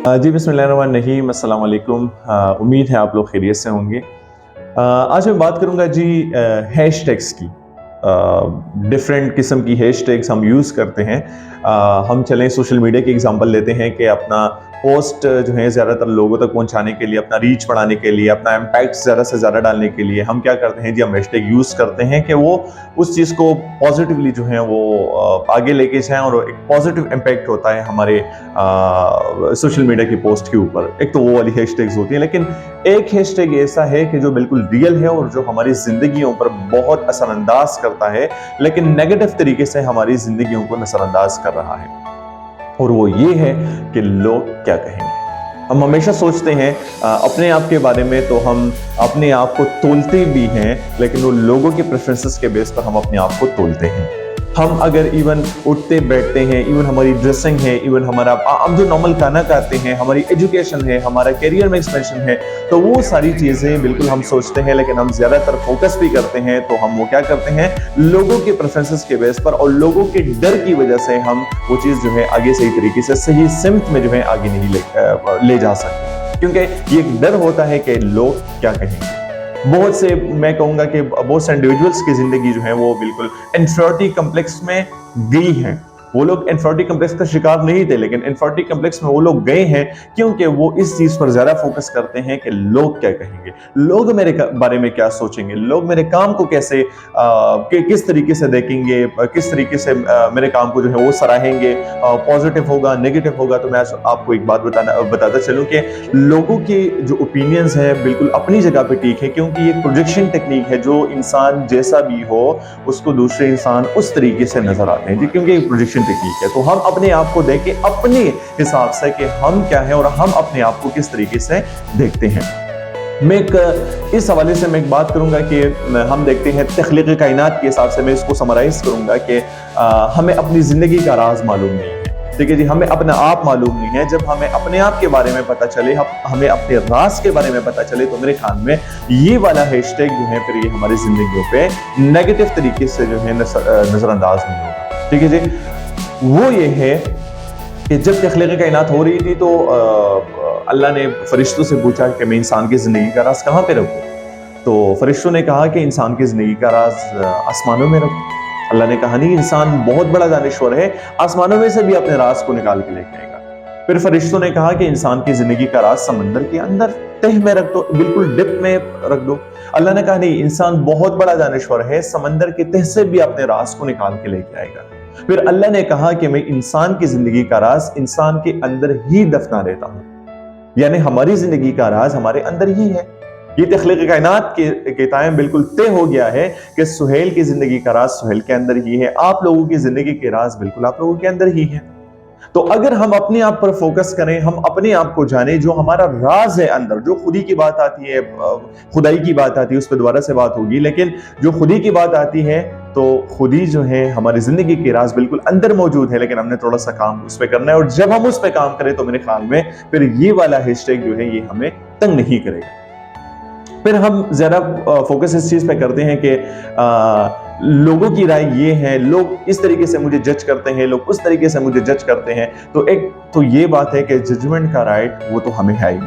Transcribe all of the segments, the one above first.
जी बिस्मिल्लाहिर्रहमानिर्रहीम, अस्सलाम वालेकुम। उम्मीद है आप लोग खैरियत से होंगे। आज मैं बात करूंगा जी हैशटैग्स की। डिफरेंट किस्म की हैशटैग्स हम यूज़ करते हैं। हम चलें सोशल मीडिया की एग्जांपल लेते हैं कि अपना पोस्ट जो है ज़्यादातर लोगों तक पहुंचाने के लिए, अपना रीच बढ़ाने के लिए, अपना इम्पैक्ट ज़्यादा से ज़्यादा डालने के लिए हम क्या करते हैं जी, हम हैशटैग यूज़ करते हैं कि वो उस चीज़ को पॉजिटिवली जो है वो आगे लेके जाएं और एक पॉजिटिव इम्पैक्ट होता है हमारे सोशल मीडिया की पोस्ट के ऊपर। एक तो वो वाली हैशटैग्स होती है, लेकिन एक हैशटैग ऐसा है कि जो बिल्कुल रियल है और जो हमारी जिंदगियों पर बहुत असरअंदाज करता है, लेकिन नेगेटिव तरीके से हमारी जिंदगियों को नजरअंदाज कर रहा है, और वो ये है कि लोग क्या कहेंगे। हम हमेशा सोचते हैं अपने आप के बारे में, तो हम अपने आप को तोलते भी हैं, लेकिन वो लोगों के प्रेफरेंसेस के बेस पर हम अपने आप को तोलते हैं। हम अगर इवन उठते बैठते हैं, इवन हमारी ड्रेसिंग है, इवन हमारा हम जो नॉर्मल खाना खाते हैं, हमारी एजुकेशन है, हमारा करियर में एक्सपेंशन है, तो वो सारी चीज़ें बिल्कुल हम सोचते हैं, लेकिन हम ज़्यादातर फोकस भी करते हैं तो हम वो क्या करते हैं, लोगों के प्रेफरेंसेस के बेस पर और लोगों के डर की वजह से हम वो चीज़ जो है आगे सही तरीके से सही सिमत में जो है आगे नहीं ले जा सकते, क्योंकि ये एक डर होता है कि लोग क्या कहेंगे। बहुत से, मैं कहूंगा कि बहुत से इंडिविजुअल्स की जिंदगी जो है वो बिल्कुल इन्फीरियरिटी कम्प्लेक्स में गई है। वो लोग इन्फीरियरिटी कम्प्लेक्स का शिकार नहीं थे, लेकिन इन्फीरियरिटी कम्प्लेक्स में वो लोग गए हैं क्योंकि वो इस चीज पर ज्यादा फोकस करते हैं कि लोग क्या कहेंगे, लोग मेरे बारे में क्या सोचेंगे, लोग मेरे काम को कैसे किस तरीके से देखेंगे, किस तरीके से मेरे काम को जो है वो सराहेंगे, पॉजिटिव होगा नेगेटिव होगा। तो मैं आपको एक बात बताता चलूं कि लोगों के जो ओपिनियंस है बिल्कुल अपनी जगह पे ठीक है, क्योंकि ये प्रोजेक्शन टेक्निक है। जो इंसान जैसा भी हो उसको दूसरे इंसान उस तरीके से नजर आते हैं, क्योंकि प्रोजेक्शन टेक्निक है। तो हम अपने आप को देख के अपने हिसाब से कि हम क्या है और हम अपने आप को किस तरीके से देखते हैं। मैं इस हवाले से मैं एक बात करूंगा कि हम देखते हैं तख्लीक़ कायनात के हिसाब से, मैं इसको समराइज करूंगा कि हमें अपनी जिंदगी का राज मालूम नहीं है। ठीक है जी, हमें अपना आप मालूम नहीं है। जब हमें अपने आप के बारे में पता चले, हमें अपने राज के बारे में पता चले, तो मेरे ख्याल में ये वाला हैशटैग जो है फिर ये हमारी जिंदगियों पे नेगेटिव तरीके से जो है नजरअंदाज नहीं होगा। ठीक है जी, वो ये है कि जब तख्लीक़ कायनात हो रही थी तो अल्लाह ने फरिश्तों से पूछा कि मैं इंसान की ज़िंदगी का राज कहाँ पे रखूँ। तो फरिश्तों ने कहा कि इंसान की ज़िंदगी का राज आसमानों में रखो। अल्लाह ने कहा नहीं, इंसान बहुत बड़ा दानिश्वर है, आसमानों में से भी अपने राज को निकाल के लेके आएगा। फिर फरिश्तों ने कहा कि इंसान की ज़िंदगी का राज समंदर के अंदर तह में रख दो, बिल्कुल डिप में रख दो। अल्लाह ने कहा नहीं, इंसान बहुत बड़ा दानिश्वर है, समंदर के तह से भी अपने राज को निकाल के लेके आएगा। फिर अल्लाह ने कहा कि मैं इंसान की जिंदगी का राज इंसान के अंदर ही दफना देता हूं, यानी हमारी जिंदगी का राज हमारे अंदर ही है। ये तख्लीक़ कायनात के टाइम बिल्कुल तय हो गया है कि सुहेल की जिंदगी का राज सुहेल के अंदर ही है, आप लोगों की जिंदगी के राज बिल्कुल आप लोगों के अंदर ही है। तो अगर हम अपने आप पर फोकस करें, हम अपने आप को जाने, जो हमारा राज है अंदर, जो खुदी की बात आती है, खुदाई की बात आती है, उस पर दोबारा से बात होगी, लेकिन जो खुदी की बात आती है तो खुदी जो है हमारी जिंदगी के राज बिल्कुल अंदर मौजूद है, लेकिन हमने थोड़ा सा काम उस पर करना है। और जब हम उस पर काम करें तो मेरे ख्याल में फिर ये वाला हैशटैग जो है ये हमें तंग नहीं करेगा। फिर हम ज्यादा फोकस इस चीज पे करते हैं कि लोगों की राय ये है, लोग इस तरीके से मुझे जज करते हैं, लोग उस तरीके से मुझे जज करते हैं। तो एक तो ये बात है कि जजमेंट का राइट वो तो हमें है ही।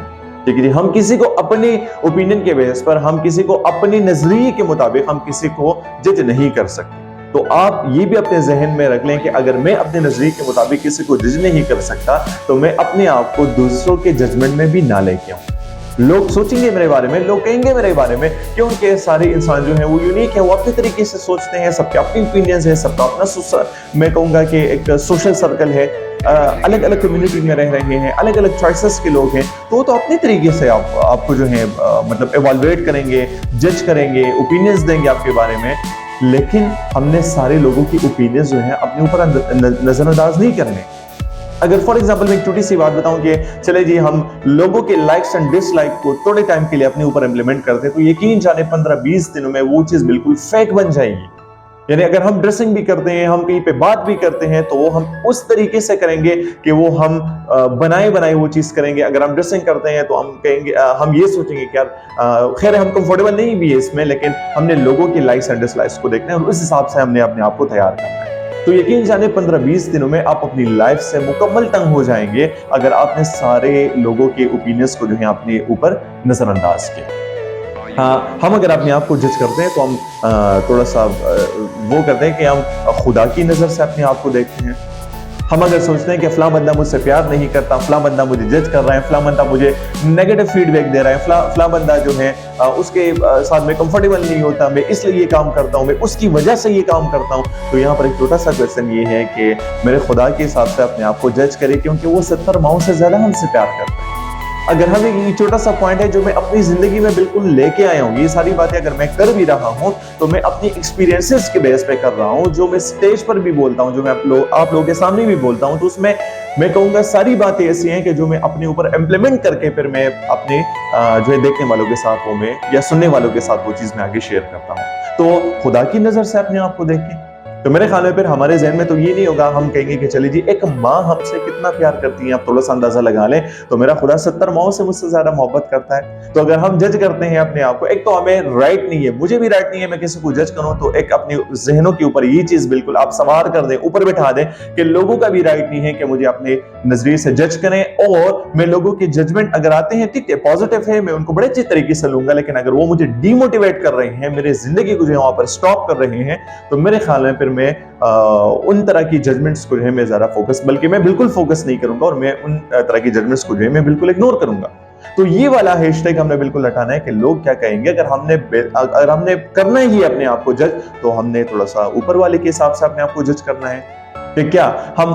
ठीक है जी, हम किसी को अपने ओपिनियन के बेस पर, हम किसी को अपने नजरिए के मुताबिक हम किसी को जज नहीं कर सकते। तो आप ये भी अपने जहन में रख लें कि अगर मैं अपने नजरिए के मुताबिक किसी को जज नहीं कर सकता, तो मैं अपने आप को दूसरों के जजमेंट में भी ना लेके आऊं। लोग सोचेंगे मेरे बारे में, लोग कहेंगे मेरे बारे में, क्योंकि सारे इंसान जो है वो यूनिक है, वो अपने तरीके से सोचते हैं, सबके अपने ओपिनियंस है, सबका अपना, मैं कहूँगा कि एक सोशल सर्कल है, अलग अलग कम्युनिटी में रह रहे हैं, अलग अलग चॉइसेस के लोग हैं। तो अपने तरीके से आपको जो है मतलब एवालुएट करेंगे, जज करेंगे, ओपिनियंस देंगे आपके बारे में। लेकिन हमने सारे लोगों की ओपिनियंस जो है अपने ऊपर नजरअंदाज नहीं करने। अगर फॉर एग्जांपल मैं एक छोटी सी बात बताऊं कि चले जी हम लोगों के लाइक्स एंड डिसलाइक को थोड़े टाइम के लिए अपने ऊपर इंप्लीमेंट करते हैं, तो यकीन जाने 15-20 दिनों में वो चीज बिल्कुल फेक बन जाएगी। यानी अगर हम ड्रेसिंग भी करते हैं, हम कहीं पे बात भी करते हैं, तो वो हम उस तरीके से करेंगे कि वो हम बनाए वो चीज करेंगे। अगर हम ड्रेसिंग करते हैं तो हम कहेंगे, हम ये सोचेंगे कि यार खैर हम कंफर्टेबल नहीं भी है इसमें, लेकिन हमने लोगों की लाइक्स एंड डिसलाइक्स को देखना है और उस हिसाब से हमने अपने आप को तैयार करना है। तो यकीन जाने 15-20 दिनों में आप अपनी लाइफ से मुकम्मल तंग हो जाएंगे अगर आपने सारे लोगों के ओपिनियंस को जो है अपने ऊपर नजरअंदाज किया। हाँ, हम अगर अपने आप को जज करते हैं तो हम थोड़ा सा वो करते हैं कि हम खुदा की नज़र से अपने आप को देखते हैं। हम अगर सोचते हैं कि फलां बंदा मुझसे प्यार नहीं करता, फलां बंदा मुझे जज कर रहा है, फलां बंदा मुझे नेगेटिव फीडबैक दे रहा है, फलां बंदा जो है उसके साथ में कंफर्टेबल नहीं होता, मैं इसलिए ये काम करता हूँ, मैं उसकी वजह से ये काम करता हूँ। तो यहाँ पर एक छोटा सा क्वेश्चन ये है कि मेरे खुदा के हिसाब से अपने आप को जज करें, क्योंकि वो 70 माओं से ज्यादा हमसे प्यार करता है। अगर हम ये छोटा सा पॉइंट है जो मैं अपनी जिंदगी में बिल्कुल लेके आया हूँ, ये सारी बातें अगर मैं कर भी रहा हूँ तो मैं अपनी एक्सपीरियंसेस के बेस पे कर रहा हूँ, जो मैं स्टेज पर भी बोलता हूँ, जो मैं आप लोगों के सामने भी बोलता हूँ, तो उसमें मैं कहूँगा सारी बातें ऐसी हैं कि जो मैं अपने ऊपर इम्प्लीमेंट करके फिर मैं अपने जो है देखने वालों के साथ वो मैं या सुनने वालों के साथ वो चीज़ मैं आगे शेयर करता हूँ। तो खुदा की नज़र से अपने आप को देखें, तो मेरे ख्याल में फिर हमारे ज़हन में तो ये नहीं होगा, हम कहेंगे कि चलिए जी एक माँ हमसे कितना प्यार करती है, आप थोड़ा सा अंदाजा लगा लें, तो मेरा खुदा 70 माओं से मुझसे ज्यादा मोहब्बत करता है। तो अगर हम जज करते हैं अपने आप को, एक तो हमें राइट नहीं है, मुझे भी राइट नहीं है मैं किसी को जज करूं, तो एक अपने जहनों के ऊपर ये चीज बिल्कुल आप सवार कर दें, ऊपर बिठा दें कि लोगों का भी राइट नहीं है कि मुझे अपने नजरिए से जज करें, और मैं लोगों के जजमेंट अगर आते हैं ठीक है पॉजिटिव है, मैं उनको बड़े अच्छे तरीके से लूंगा, लेकिन अगर वो मुझे डीमोटिवेट कर रहे हैं, मेरे जिंदगी को जो है वहां पर स्टॉप कर रहे हैं, तो मेरे ख्याल में फिर मैं उन तरह की जजमेंट्स को जो है मैं ज्यादा फोकस, बल्कि मैं बिल्कुल फोकस नहीं करूंगा, और मैं उन तरह की जजमेंट्स को जो है मैं बिल्कुल इग्नोर करूंगा। तो ये वाला हैशटैग हमने बिल्कुल हटाना है कि लोग क्या कहेंगे। अगर हमने करना ही अपने आप को जज, तो हमने थोड़ा सा ऊपर वाले के हिसाब से अपने आप को जज करना है कि क्या हम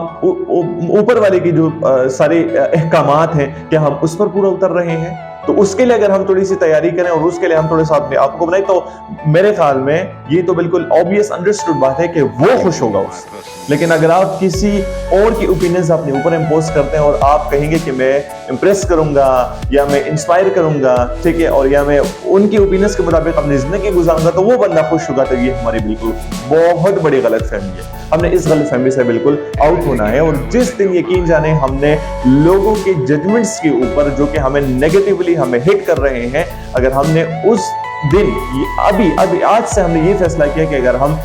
ऊपर वाले की जो सारे अहकामात हैं क्या हम उस पर पूरा उतर रहे हैं। तो उसके लिए अगर हम थोड़ी सी तैयारी करें और उसके लिए हम थोड़े सा अपने आप को बनाए, तो मेरे ख्याल में ये तो बिल्कुल ऑब्वियस अंडरस्टूड बात है कि वो खुश होगा उससे। लेकिन अगर आप किसी और की ओपिनियंस अपने ऊपर इंपोज करते हैं और आप कहेंगे कि मैं इंप्रेस करूंगा या मैं इंस्पायर करूंगा, ठीक है, और या मैं उनकी ओपिनियंस के मुताबिक अपनी जिंदगी गुजारूंगा, तो वो बंदा खुश होगा, तो ये हमारी बिल्कुल बहुत बड़ी गलत फहमी है। हमने इस गलत फहमी से बिल्कुल आउट होना है, और जिस दिन यकीन जाने हमने लोगों के जजमेंट्स के ऊपर जो कि हमें नेगेटिवली हमें हिट कर रहे हैं, अगर हमने उस दिन अभी आज से हमने ये फैसला किया कि अगर हम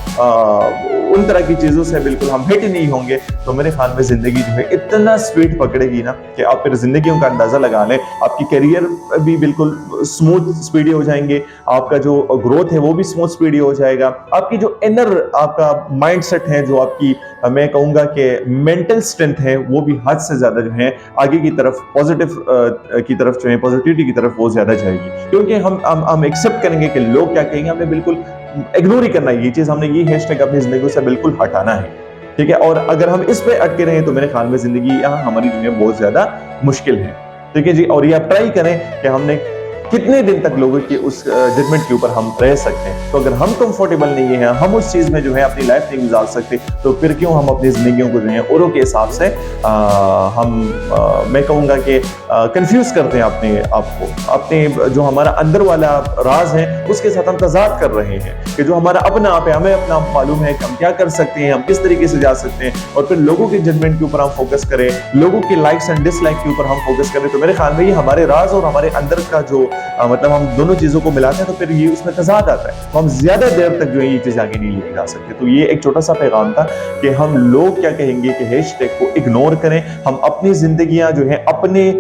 उन तरह की चीजों से बिल्कुल हम हिट नहीं होंगे, तो मेरे ख्याल में जिंदगी जो है इतना स्पीड पकड़ेगी ना कि आप फिर जिंदगियों का अंदाजा लगा लें, आपकी करियर भी बिल्कुल स्मूथ स्पीडी हो जाएंगे, आपका जो ग्रोथ है वो भी स्मूथ स्पीडी हो जाएगा, आपकी जो इनर आपका माइंडसेट है, जो आपकी मैं कहूंगा कि मेंटल स्ट्रेंथ है, वो भी हद से ज्यादा जो है आगे की तरफ पॉजिटिव की तरफ जो है पॉजिटिविटी की तरफ वो ज्यादा जाएगी, क्योंकि हम एक्सेप्ट करेंगे कि लोग क्या कहेंगे, हमने बिल्कुल इग्नोर ही करना है ये चीज, हमने ये हैशटैग अपनी जिंदगी से बिल्कुल हटाना है, ठीक है। और अगर हम इस पे अटके रहे तो मेरे ख्याल में जिंदगी यहाँ हमारी दुनिया बहुत ज्यादा मुश्किल है, ठीक है जी। और ये आप ट्राई करें कि हमने कितने दिन तक लोगों की उस जजमेंट के ऊपर हम रह सकते हैं। तो अगर हम कंफर्टेबल नहीं है, हम उस चीज में जो है अपनी लाइफ नहीं गुजार सकते, तो फिर क्यों हम अपनी जिंदगियों को जो है औरों के हिसाब से मैं कहूँगा कि कंफ्यूज करते हैं अपने आप को, अपने जो हमारा अंदर वाला राज है उसके साथ हम तजाद कर रहे हैं कि जो हमारा अपना आप है, हमें अपना मालूम है कि हम क्या कर सकते हैं, हम किस तरीके से जा सकते हैं, और फिर लोगों के जजमेंट के ऊपर हम फोकस करें, लोगों के लाइक्स एंड डिसलाइक के ऊपर हम फोकस करें, तो मेरे ख्याल में ये हमारे राज और हमारे अंदर का जो मतलब हम दोनों चीजों को मिलाते हैं, तो फिर ये उसमें तजाद आता है, तो हम ज्यादा देर तक जो है ये चीज आगे नहीं लेके जा सकते। तो ये एक छोटा सा पैगाम था कि हम लोग क्या कहेंगे कि हैशटैग को इग्नोर करें, हम अपनी जिंदगियां जो है अपने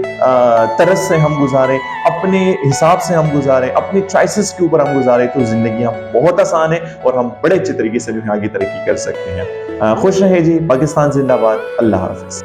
तरस से हम गुजारें, अपने हिसाब से हम गुजारें, अपनी चॉइसेस के ऊपर हम गुजारें, तो जिंदगियां बहुत आसान है और हम बड़े अच्छे तरीके से जो है आगे तरक्की कर सकते हैं। खुश रहे जी, पाकिस्तान जिंदाबाद, अल्लाह हाफिज।